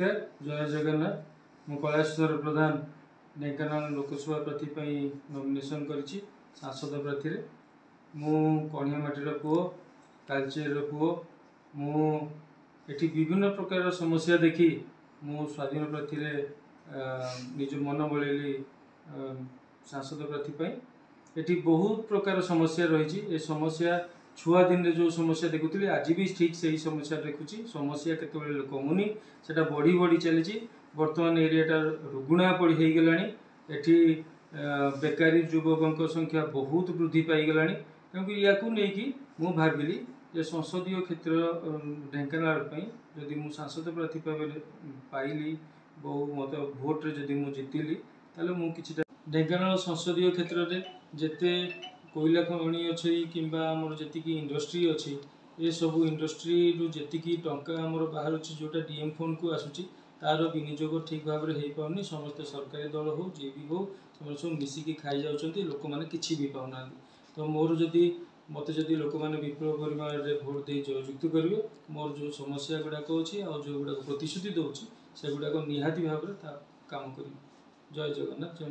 जय जगन्नाथ मु कैलाश्वर प्रधान ढेंकानाल लोकसभा प्रार्थी नॉमिनेशन करिछि सांसद प्रार्थी मु कणियामाटीर पुओ कालचेर पुओ मु एठी विभिन्न प्रकार समस्या देखी मु स्वाधीन प्रार्थी निज मन बलैली सांसद प्रार्थी एठी बहुत प्रकार समस्या रही। ए समस्या छुआ दिन रे जो समस्या देखुली आज भी ठीक से ही समस्या देखुची। समस्या केतबेले कमुनी सेटा बढ़ी बढ़ी चली। वर्तमान एरियाटा रुगुणा पड़ी हो गलानी। एठी बेकारी युवकों संख्या बहुत वृद्धि पाईगला क्योंकि या नहीं भाविली जे संसदीय क्षेत्र ढेंकानाल जदि मु सांसद प्रार्थी पाइली बहु मत भोट रे जदि मु जितिली ताले मु किछिटा ढेंकानाल संसदीय क्षेत्र रे जेते कोयला खनि अच्छी कि जी इंडस्ट्री अच्छी ये सब इंडस्ट्री रु जी टंका आमर बाहर जोटा डीएम फंड को आसूची तार विनियोग ठीक भाव में हो पानी। समस्त सरकारी दल हो जी भी हो सब मिसिकी खाई जाऊँच लोक मैंने किसी भी पाऊना। तो मोर जदि मत जदि लोक मैंने विपुल परिमाण में भोट दे जययुक्त करेंगे मोर जो समस्या गुड़ाक अच्छी आ जो गुड़ाक प्रतिश्रुति दूसरी से गुड़ाक निहाती भाव में काम कर। जय जगन्नाथ।